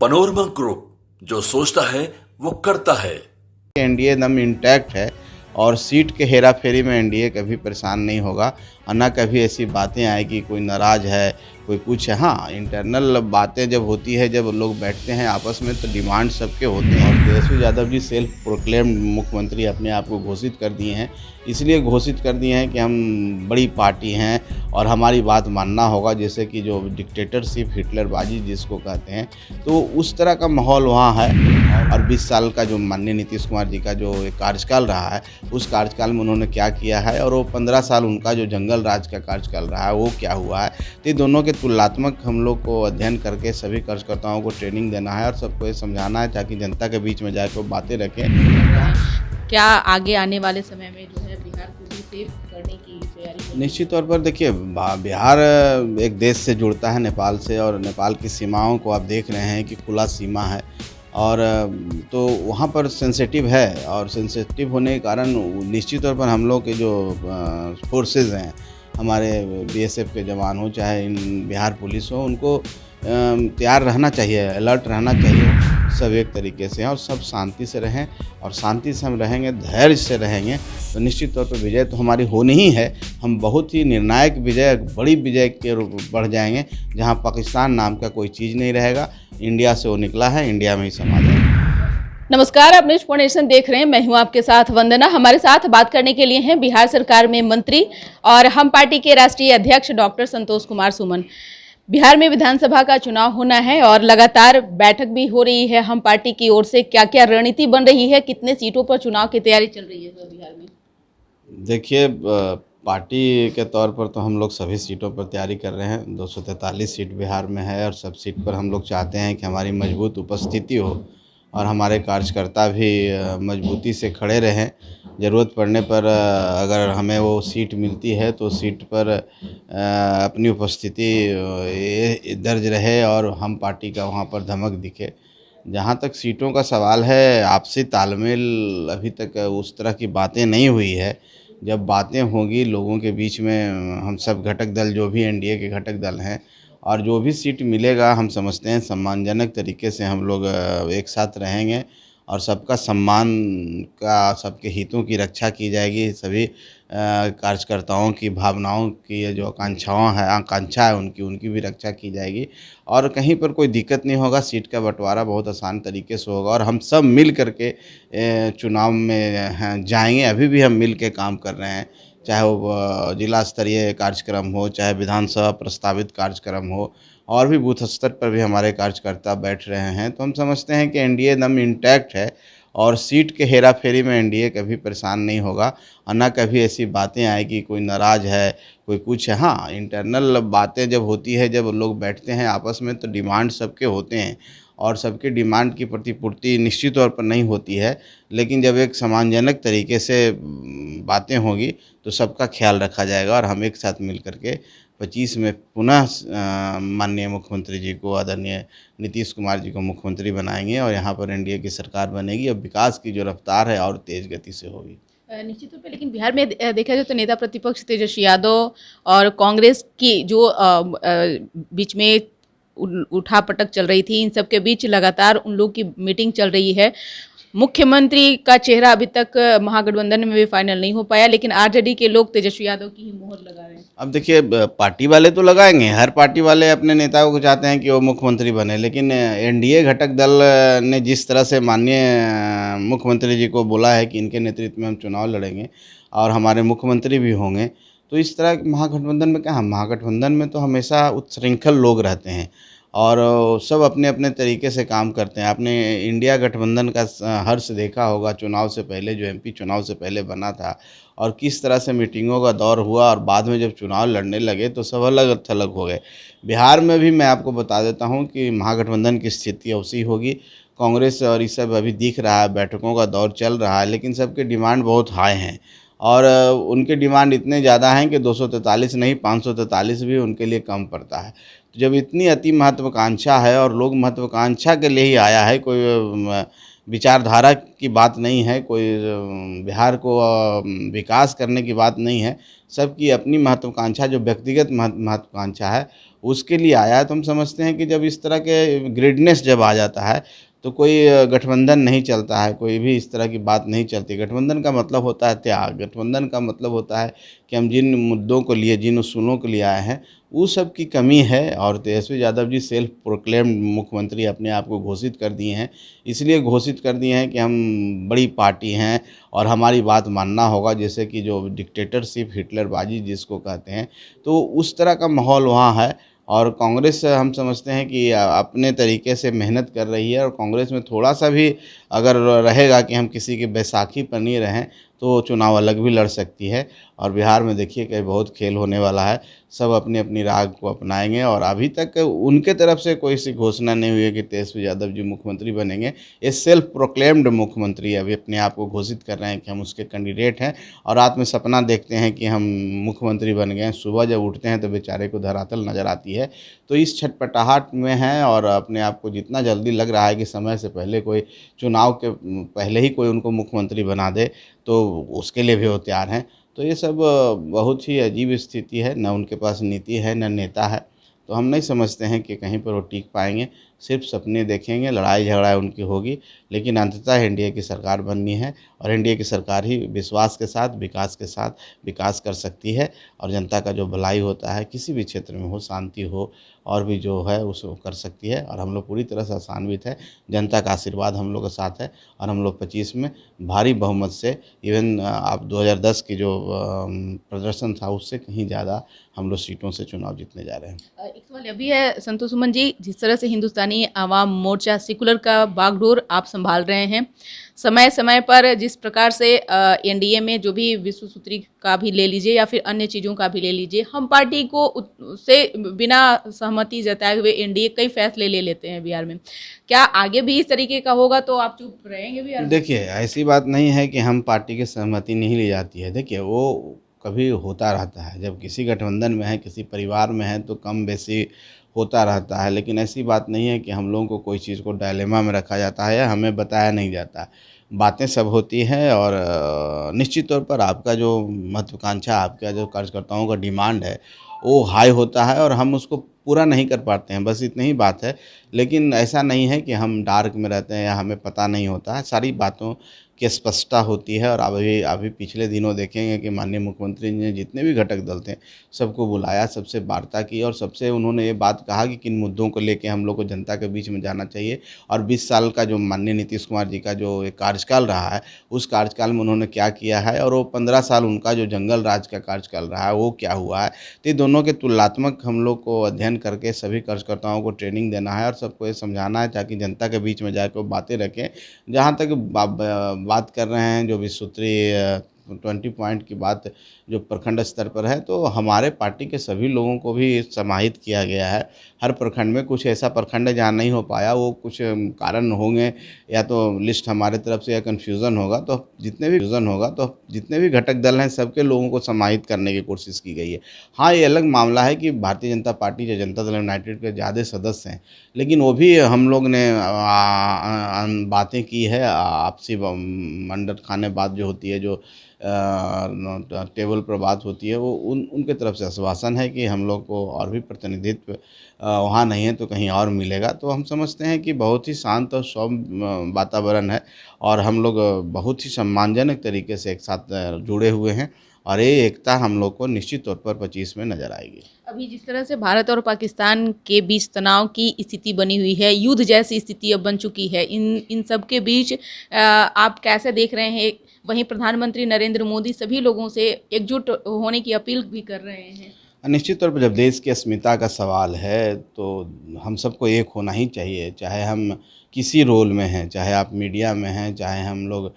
Panorama group, जो सोचता है वो करता है। एनडीए एकदम इंटैक्ट है और सीट के हेरा फेरी में एनडीए कभी परेशान नहीं होगा और ना कभी ऐसी बातें आएगी कोई नाराज़ है कोई कुछ है। हाँ, इंटरनल बातें जब होती है, जब लोग बैठते हैं आपस में तो डिमांड सबके होते हैं। और तेजस्वी यादव जी सेल्फ प्रोक्लेम्ड मुख्यमंत्री अपने आप को घोषित कर दिए हैं, इसलिए घोषित कर दिए हैं कि हम बड़ी पार्टी हैं और हमारी बात मानना होगा, जैसे कि जो डिक्टेटरशिप हिटलरबाजी जिसको कहते हैं, तो उस तरह का माहौल वहाँ है। और 20 साल का जो माननीय नीतीश कुमार जी का जो एक कार्यकाल रहा है, उस कार्यकाल में उन्होंने क्या किया है और वो 15 साल उनका जो जंगल राज का कार्यकाल रहा है वो क्या हुआ है, तो ये दोनों के तुलनात्मक हम लोग को अध्ययन करके सभी कार्यकर्ताओं को ट्रेनिंग देना है और सबको ये समझाना है ताकि जनता के बीच में जाकर बातें रखें। क्या आगे आने वाले समय में जो है बिहार को भी सेव करने की तैयारी? निश्चित तौर पर देखिए, बिहार एक देश से जुड़ता है नेपाल से, और नेपाल की सीमाओं को आप देख रहे हैं कि खुला सीमा है और तो वहाँ पर सेंसिटिव है, और सेंसिटिव होने के कारण निश्चित तौर पर हम लोग के जो फोर्सेस हैं, हमारे बीएसएफ के जवान हो चाहे इन बिहार पुलिस हो, उनको तैयार रहना चाहिए, अलर्ट रहना चाहिए। सब एक तरीके से हैं और सब शांति से रहें, और शांति से हम रहेंगे, धैर्य से रहेंगे तो निश्चित तौर पर विजय तो हमारी होनी ही है। हम बहुत ही निर्णायक विजय, बड़ी विजय के रूप बढ़ जाएंगे, जहां पाकिस्तान नाम का कोई चीज़ नहीं रहेगा। इंडिया से वो निकला है, इंडिया में ही समा जाएगा। नमस्कार, आप न्यूज नेशन देख रहे हैं। मैं हूं आपके साथ वंदना। हमारे साथ बात करने के लिए हैं बिहार सरकार में मंत्री और हम पार्टी के राष्ट्रीय अध्यक्ष डॉक्टर संतोष कुमार सुमन। बिहार में विधानसभा का चुनाव होना है और लगातार बैठक भी हो रही है हम पार्टी की ओर से। क्या क्या रणनीति बन रही है, कितने सीटों पर चुनाव की तैयारी चल रही है बिहार में? देखिए, पार्टी के तौर पर तो हम लोग सभी सीटों पर तैयारी कर रहे हैं। 243 सीट बिहार में है और सब सीट पर हम लोग चाहते हैं कि हमारी मजबूत उपस्थिति हो और हमारे कार्यकर्ता भी मजबूती से खड़े रहें। ज़रूरत पड़ने पर अगर हमें वो सीट मिलती है तो सीट पर अपनी उपस्थिति दर्ज रहे और हम पार्टी का वहाँ पर धमक दिखे। जहाँ तक सीटों का सवाल है, आपसी तालमेल अभी तक उस तरह की बातें नहीं हुई है। जब बातें होंगी लोगों के बीच में, हम सब घटक दल जो भी एनडीए के घटक दल हैं, और जो भी सीट मिलेगा हम समझते हैं सम्मानजनक तरीके से हम लोग एक साथ रहेंगे और सबका सम्मान का, सबके हितों की रक्षा की जाएगी। सभी कार्यकर्ताओं की भावनाओं की जो आकांक्षा है उनकी भी रक्षा की जाएगी और कहीं पर कोई दिक्कत नहीं होगा। सीट का बंटवारा बहुत आसान तरीके से होगा और हम सब मिल करके चुनाव में जाएंगे। अभी भी हम मिल के काम कर रहे हैं, चाहे वो जिला स्तरीय कार्यक्रम हो, चाहे विधानसभा प्रस्तावित कार्यक्रम हो, और भी बूथ स्तर पर भी हमारे कार्यकर्ता बैठ रहे हैं। तो हम समझते हैं कि एनडीए एकदम इंटैक्ट है और सीट के हेरा फेरी में एनडीए कभी परेशान नहीं होगा और ना कभी ऐसी बातें आएगी कोई नाराज़ है कोई कुछ है। हाँ, इंटरनल बातें जब होती है, जब लोग बैठते हैं आपस में तो डिमांड सबके होते हैं और सबके डिमांड की प्रतिपूर्ति निश्चित तौर पर नहीं होती है, लेकिन जब एक सम्मानजनक तरीके से बातें होगी तो सबका ख्याल रखा जाएगा और हम एक साथ मिल करके 25 में पुनः माननीय मुख्यमंत्री जी को, आदरणीय नीतीश कुमार जी को मुख्यमंत्री बनाएंगे और यहाँ पर एनडीए की सरकार बनेगी और विकास की जो रफ्तार है और तेज़ गति से होगी। निश्चित रूप से। लेकिन बिहार में देखा जाए तो नेता प्रतिपक्ष तेजस्वी यादव और कांग्रेस की जो बीच में उठापटक चल रही थी, इन सब के बीच लगातार उन लोग की मीटिंग चल रही है। मुख्यमंत्री का चेहरा अभी तक महागठबंधन में भी फाइनल नहीं हो पाया, लेकिन आरजेडी के लोग तेजस्वी यादव की ही मोहर लगा रहे हैं। अब देखिए, पार्टी वाले तो लगाएंगे, हर पार्टी वाले अपने नेताओं को चाहते हैं कि वो मुख्यमंत्री बने, लेकिन एनडीए घटक दल ने जिस तरह से माननीय मुख्यमंत्री जी को बोला है कि इनके नेतृत्व में हम चुनाव लड़ेंगे और हमारे मुख्यमंत्री भी होंगे, तो इस तरह महागठबंधन में क्या, महागठबंधन में तो हमेशा उत्सृंखल लोग रहते हैं और सब अपने अपने तरीके से काम करते हैं। आपने इंडिया गठबंधन का हर्ष देखा होगा चुनाव से पहले, जो एमपी चुनाव से पहले बना था, और किस तरह से मीटिंगों का दौर हुआ और बाद में जब चुनाव लड़ने लगे तो सब अलग थलग हो गए। बिहार में भी मैं आपको बता देता हूं कि महागठबंधन की स्थिति उसी होगी। कांग्रेस और ये सब अभी दिख रहा है, बैठकों का दौर चल रहा है, लेकिन सबके डिमांड बहुत हाई हैं और उनके डिमांड इतने ज़्यादा हैं कि 243 नहीं 543 भी उनके लिए कम पड़ता है। तो जब इतनी अति महत्वाकांक्षा है और लोग महत्वाकांक्षा के लिए ही आया है, कोई विचारधारा की बात नहीं है, कोई बिहार को विकास करने की बात नहीं है। सबकी अपनी महत्वाकांक्षा, जो व्यक्तिगत महत्वाकांक्षा है, उसके लिए आया है। तो हम समझते हैं कि जब इस तरह के ग्रिडनेस जब आ जाता है तो कोई गठबंधन नहीं चलता है, कोई भी इस तरह की बात नहीं चलती। गठबंधन का मतलब होता है त्याग, गठबंधन का मतलब होता है कि हम जिन मुद्दों को लिए, जिन उसूलों के लिए आए हैं, वो सब की कमी है। और तेजस्वी यादव जी सेल्फ प्रोक्लेम्ड मुख्यमंत्री अपने आप को घोषित कर दिए हैं। इसलिए घोषित कर दिए हैं कि हम बड़ी पार्टी हैं और हमारी बात मानना होगा, जैसे कि जो डिक्टेटरशिप, हिटलरबाजी जिसको कहते हैं, तो उस तरह का माहौल वहाँ है। और कांग्रेस हम समझते हैं कि अपने तरीके से मेहनत कर रही है, और कांग्रेस में थोड़ा-सा भी अगर रहेगा कि हम किसी के बैसाखी पर नहीं रहें, तो चुनाव अलग भी लड़ सकती है। और बिहार में देखिए कि बहुत खेल होने वाला है, सब अपनी-अपनी राह को अपनाएँगे। और अभी तक उनके तरफ से कोई सी घोषणा नहीं हुई है कि तेजस्वी यादव जी मुख्यमंत्री बनेंगे। ये सेल्फ प्रोक्लेम्ड मुख्यमंत्री अभी अपने आप को घोषित कर रहे हैं कि हम उसके कैंडिडेट हैं, और रात में सपना देखते हैं कि हम मुख्यमंत्री बन गए हैं। सुबह जब उठते हैं तो बेचारे को धरातल नज़र आती है। तो इस छटपटाहट में हैं, और अपने आप को जितना जल्दी लग रहा है कि समय से पहले कोई चुनाव के पहले ही कोई उनको मुख्यमंत्री बना दे, तो उसके लिए भी वो तैयार हैं। तो ये सब बहुत ही अजीब स्थिति है, ना उनके पास नीति है, ना नेता है। तो हम नहीं समझते हैं कि कहीं पर वो टिक पाएँगे, सिर्फ सपने देखेंगे, लड़ाई-झगड़ा उनकी होगी, लेकिन अंततः एनडीए की सरकार बननी है, और एनडीए की सरकार ही विश्वास के साथ, विकास के साथ विकास कर सकती है। और जनता का जो भलाई होता है, किसी भी क्षेत्र में हो, शांति हो और भी जो है उसको कर सकती है। और हम लोग पूरी तरह से आशान्वित है, जनता का आशीर्वाद हम लोग के साथ है, और हम लोग 25 में भारी बहुमत से, इवन आप 2010 की जो प्रदर्शन था उससे कहीं ज़्यादा हम लोग सीटों से चुनाव जीतने जा रहे हैं। एक सवाल ये भी है संतोष सुमन जी, जिस तरह से हिंदुस्तानी आवाम मोर्चा सेकुलर का बागडोर आप संभाल रहे हैं, समय समय पर जिस प्रकार से एनडीए में जो भी विश्व सूत्री का भी ले लीजिए या फिर अन्य चीज़ों का भी ले लीजिए, हम पार्टी को से बिना सहमति जताए हुए एनडीए कई फैसले ले लेते हैं बिहार में। क्या आगे भी इस तरीके का होगा तो आप चुप रहेंगे बिहार में? देखिए, ऐसी बात नहीं है कि हम पार्टी की सहमति नहीं ली जाती है। देखिए, वो कभी होता रहता है, जब किसी गठबंधन में है, किसी परिवार में है, तो कम बेसी होता रहता है। लेकिन ऐसी बात नहीं है कि हम लोगों को कोई चीज़ को डायलेमा में रखा जाता है या हमें बताया नहीं जाता। बातें सब होती हैं, और निश्चित तौर पर आपका जो महत्वाकांक्षा, आपका जो कार्यकर्ताओं का डिमांड है, वो हाई होता है, और हम उसको पूरा नहीं कर पाते हैं, बस इतनी ही बात है। लेकिन ऐसा नहीं है कि हम डार्क में रहते हैं या हमें पता नहीं होता है, सारी बातों की स्पष्टता होती है। और अभी पिछले दिनों देखेंगे कि माननीय मुख्यमंत्री जी ने जितने भी घटक दल थे, सबको बुलाया, सबसे वार्ता की, और सबसे उन्होंने ये बात कहा कि किन मुद्दों को लेके हम लोग को जनता के बीच में जाना चाहिए। और 20 साल का जो माननीय नीतीश कुमार जी का जो एक कार्यकाल रहा है, उस कार्यकाल में उन्होंने क्या किया है, और वो 15 साल उनका जो जंगल राज का कार्यकाल रहा है, वो क्या हुआ है। तो ये दोनों के तुलनात्मक हम लोग को अध्ययन करके सभी कार्यकर्ताओं को ट्रेनिंग देना है, और सबको ये समझाना है, ताकि जनता के बीच में जाकर बातें रखें। जहाँ तक बात कर रहे हैं जो विश्व सूत्री 20 पॉइंट की बात जो प्रखंड स्तर पर है, तो हमारे पार्टी के सभी लोगों को भी समाहित किया गया है। हर प्रखंड में, कुछ ऐसा प्रखंड है जहाँ नहीं हो पाया, वो कुछ कारण होंगे, या तो लिस्ट हमारे तरफ से, या कन्फ्यूज़न होगा, तो जितने भी घटक दल हैं, सबके लोगों को समाहित करने की कोशिश की गई है। हाँ, ये अलग मामला है कि भारतीय जनता पार्टी जो जनता दल यूनाइटेड के ज़्यादा सदस्य हैं, लेकिन वो भी हम लोग ने बातें की है, आपसी मंडट खाने बात जो होती है, जो टेबल पर बात होती है, वो उनके तरफ से आश्वासन है कि हम लोग को और भी प्रतिनिधित्व वहाँ नहीं है तो कहीं और मिलेगा। तो हम समझते हैं कि बहुत ही शांत और सौम्य वातावरण है, और हम लोग बहुत ही सम्मानजनक तरीके से एक साथ जुड़े हुए हैं, और ये एकता हम लोग को निश्चित तौर पर 25 में नज़र आएगी। अभी जिस तरह से भारत और पाकिस्तान के बीच तनाव की स्थिति बनी हुई है, युद्ध जैसी स्थिति अब बन चुकी है, इन सब के बीच आप कैसे देख रहे हैं? वहीं प्रधानमंत्री नरेंद्र मोदी सभी लोगों से एकजुट होने की अपील भी कर रहे हैं। निश्चित तौर पर जब देश की अस्मिता का सवाल है, तो हम सबको एक होना ही चाहिए, चाहे हम किसी रोल में हैं, चाहे आप मीडिया में हैं, चाहे हम लोग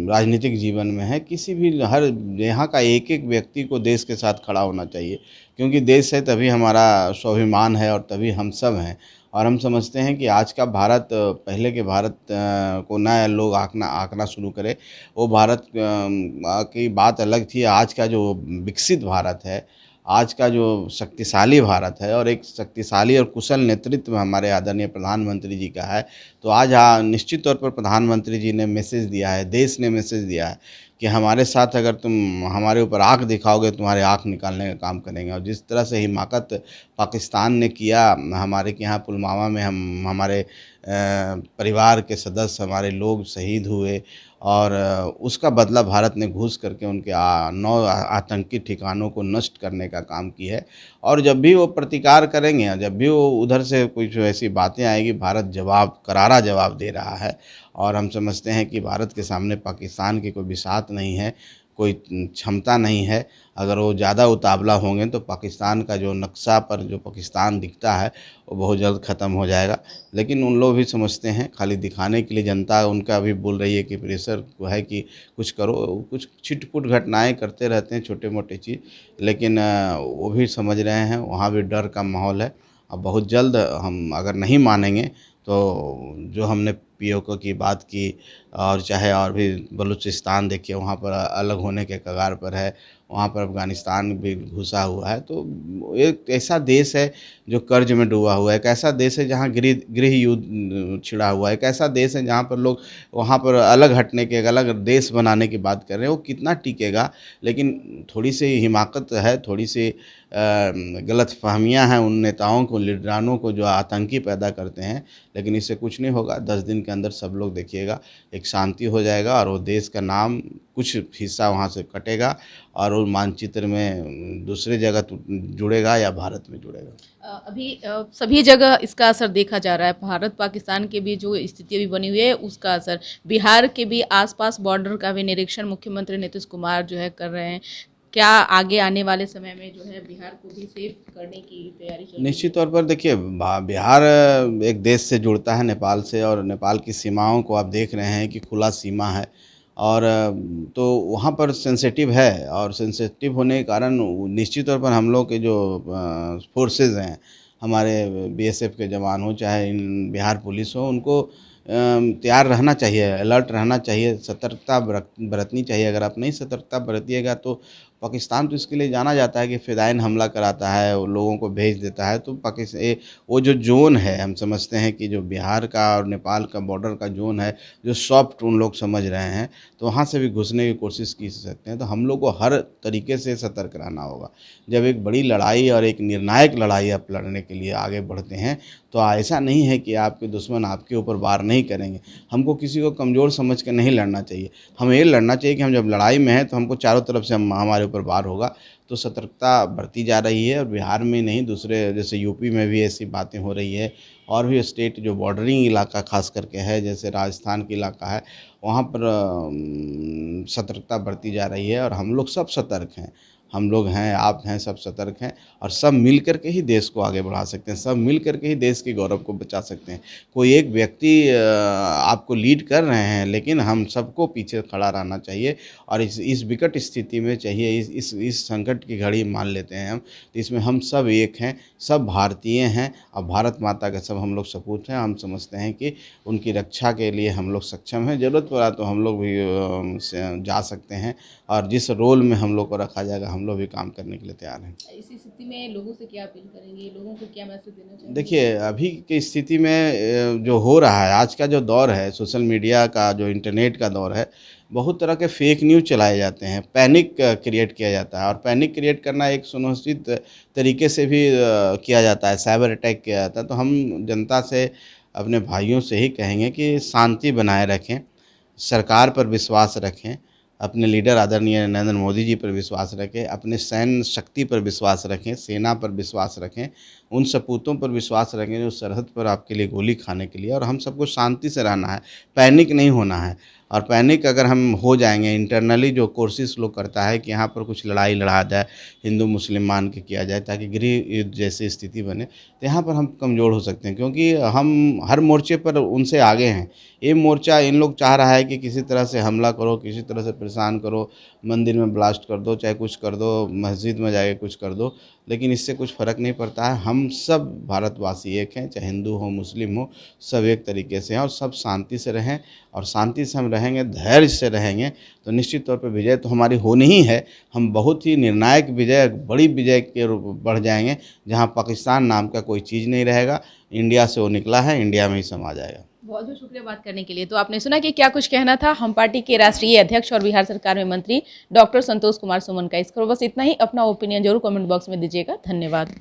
राजनीतिक जीवन में हैं, किसी भी, हर यहाँ का एक एक व्यक्ति को देश के साथ खड़ा होना चाहिए, क्योंकि देश है तभी हमारा स्वाभिमान है, और तभी हम सब हैं। और हम समझते हैं कि आज का भारत, पहले के भारत को नया लोग आंकना शुरू करें, वो भारत की बात अलग थी। आज का जो विकसित भारत है, आज का जो शक्तिशाली भारत है और एक शक्तिशाली और कुशल नेतृत्व हमारे आदरणीय प्रधानमंत्री जी का है, तो आज निश्चित तौर पर प्रधानमंत्री जी ने मैसेज दिया है, देश ने मैसेज दिया है कि हमारे साथ अगर तुम हमारे ऊपर आँख दिखाओगे तुम्हारे आँख निकालने का काम करेंगे। और जिस तरह से हिमाकत पाकिस्तान ने किया हमारे के यहाँ पुलवामा में, हमारे परिवार के सदस्य, हमारे लोग शहीद हुए और उसका बदला भारत ने घुस करके उनके 9 आतंकी ठिकानों को नष्ट करने का काम की है। और जब भी वो प्रतिकार करेंगे, जब भी वो उधर से कुछ ऐसी बातें आएगी, भारत करारा जवाब दे रहा है। और हम समझते हैं कि भारत के सामने पाकिस्तान की कोई बिसात नहीं है, कोई क्षमता नहीं है। अगर वो ज़्यादा उतावला होंगे तो पाकिस्तान का जो नक्शा पर जो पाकिस्तान दिखता है वो बहुत जल्द ख़त्म हो जाएगा। लेकिन उन लोग भी समझते हैं, खाली दिखाने के लिए जनता उनका भी बोल रही है कि प्रेशर है कि कुछ करो, कुछ छिटपुट घटनाएं करते रहते हैं, छोटे मोटे चीज़, लेकिन वो भी समझ रहे हैं वहाँ भी डर का माहौल है। अब बहुत जल्द हम अगर नहीं मानेंगे तो जो हमने पीओके की बात की, और चाहे और भी बलूचिस्तान देखिए वहाँ पर अलग होने के कगार पर है, वहाँ पर अफ़गानिस्तान भी घुसा हुआ है। तो एक ऐसा देश है जो कर्ज में डूबा हुआ है, एक ऐसा देश है जहाँ गृह युद्ध छिड़ा हुआ है, एक ऐसा देश है जहाँ पर लोग वहाँ पर अलग हटने के, एक अलग देश बनाने की बात कर रहे हैं। वो कितना टिकेगा? लेकिन थोड़ी सी हिमाकत है, थोड़ी सी गलतफहमियां हैं उन नेताओं को, लीडरानों को जो आतंकी पैदा करते हैं। लेकिन इससे कुछ नहीं होगा। 10 दिन के अंदर सब लोग देखिएगा एक शांति हो जाएगा और वो देश का नाम कुछ हिस्सा वहाँ से कटेगा और वो मानचित्र में दूसरे जगह जुड़ेगा या भारत में जुड़ेगा। अभी सभी जगह इसका असर देखा जा रहा है। भारत पाकिस्तान के भी जो स्थिति अभी बनी हुई है उसका असर, बिहार के भी आसपास बॉर्डर का भी निरीक्षण मुख्यमंत्री नीतीश कुमार जो है कर रहे हैं। क्या आगे आने वाले समय में जो है बिहार को भी सेफ करने की तैयारी चल रही है? निश्चित तौर पर देखिए, बिहार एक देश से जुड़ता है, नेपाल से, और नेपाल की सीमाओं को आप देख रहे हैं कि खुला सीमा है। और तो वहाँ पर सेंसिटिव है, और सेंसिटिव होने के कारण निश्चित तौर पर हम लोग के जो फोर्सेस हैं, हमारे बीएसएफ के जवान हो चाहे बिहार पुलिस हो, उनको तैयार रहना चाहिए, अलर्ट रहना चाहिए, सतर्कता बरतनी चाहिए। अगर आप नहीं सतर्कता बरतिएगा तो पाकिस्तान तो इसके लिए जाना जाता है कि फ़िदायन हमला कराता है, वो लोगों को भेज देता है। तो पाकिस्तान वो जो जोन है, हम समझते हैं कि जो बिहार का और नेपाल का बॉर्डर का जोन है, जो सॉफ्ट उन लोग समझ रहे हैं, तो वहाँ से भी घुसने की कोशिश की सकते हैं। तो हम लोग को हर तरीके से सतर्क रहना होगा। जब एक बड़ी लड़ाई और एक निर्णायक लड़ाई आप लड़ने के लिए आगे बढ़ते हैं तो ऐसा नहीं है कि आपके दुश्मन आपके ऊपर वार नहीं करेंगे। हमको किसी को कमज़ोर समझ कर नहीं लड़ना चाहिए। हमें ये लड़ना चाहिए कि हम जब लड़ाई में हैं तो हमको चारों तरफ से हमारे ऊपर वार होगा। तो सतर्कता बढ़ती जा रही है, और बिहार में नहीं, दूसरे जैसे यूपी में भी ऐसी बातें हो रही है, और भी स्टेट जो बॉर्डरिंग इलाका खास करके है, जैसे राजस्थान का इलाका है, वहाँ पर सतर्कता बढ़ती जा रही है। और हम लोग सब सतर्क हैं, हम लोग हैं, आप हैं, सब सतर्क हैं, और सब मिल कर के ही देश को आगे बढ़ा सकते हैं, सब मिल कर के ही देश के गौरव को बचा सकते हैं। कोई एक व्यक्ति आपको लीड कर रहे हैं, लेकिन हम सबको पीछे खड़ा रहना चाहिए। और इस विकट स्थिति में चाहिए, इस संकट की घड़ी मान लेते हैं हम, तो इसमें हम सब एक हैं, सब भारतीय हैं, और भारत माता के सब हम लोग सपूत हैं। हम समझते हैं कि उनकी रक्षा के लिए हम लोग सक्षम हैं। ज़रूरत पड़ा तो हम लोग भी जा सकते हैं, और जिस रोल में हम लोग को रखा जाएगा हम लोग भी काम करने के लिए तैयार हैं। इस स्थिति में लोगों से क्या अपील करेंगे, लोगों को क्या मैसेज देना चाहिए? देखिए, अभी की स्थिति में जो हो रहा है, आज का जो दौर है, सोशल मीडिया का, जो इंटरनेट का दौर है, बहुत तरह के फेक न्यूज़ चलाए जाते हैं, पैनिक क्रिएट किया जाता है। और पैनिक क्रिएट करना एक सुनिश्चित तरीके से भी किया जाता है, साइबर अटैक किया जाता है। तो हम जनता से, अपने भाइयों से ही कहेंगे कि शांति बनाए रखें, सरकार पर विश्वास रखें, अपने लीडर आदरणीय नरेंद्र मोदी जी पर विश्वास रखें, अपने सैन्य शक्ति पर विश्वास रखें, सेना पर विश्वास रखें, उन सपूतों पर विश्वास रखें जो सरहद पर आपके लिए गोली खाने के लिए। और हम सबको शांति से रहना है, पैनिक नहीं होना है। और पैनिक अगर हम हो जाएंगे, इंटरनली जो कोशिश लोग करता है कि यहाँ पर कुछ लड़ाई लड़ा जाए, हिंदू मुस्लिम मान के किया जाए ताकि गृह युद्ध जैसी स्थिति बने, तो यहाँ पर हम कमज़ोर हो सकते हैं। क्योंकि हम हर मोर्चे पर उनसे आगे हैं। ये मोर्चा इन लोग चाह रहा है कि किसी तरह से हमला करो, किसी तरह से परेशान करो, मंदिर में ब्लास्ट कर दो, चाहे कुछ कर दो, मस्जिद में जाके कुछ कर दो, लेकिन इससे कुछ फ़र्क नहीं पड़ता है। हम सब भारतवासी एक हैं, चाहे हिंदू हो मुस्लिम हो, सब एक तरीके से हैं, और सब शांति से रहें। और शांति से हम रहेंगे, धैर्य से रहेंगे तो निश्चित तौर पे विजय तो हमारी होनी ही है। हम बहुत ही निर्णायक विजय, बड़ी विजय के रूप बढ़ जाएंगे, जहां पाकिस्तान नाम का कोई चीज़ नहीं रहेगा। इंडिया से वो निकला है, इंडिया में ही समा जाएगा। बहुत बहुत शुक्रिया बात करने के लिए। तो आपने सुना कि क्या कुछ कहना था हम पार्टी के राष्ट्रीय अध्यक्ष और बिहार सरकार में मंत्री डॉक्टर संतोष कुमार सुमन का। इस पर बस इतना ही। अपना ओपिनियन जरूर कमेंट बॉक्स में दीजिएगा। धन्यवाद।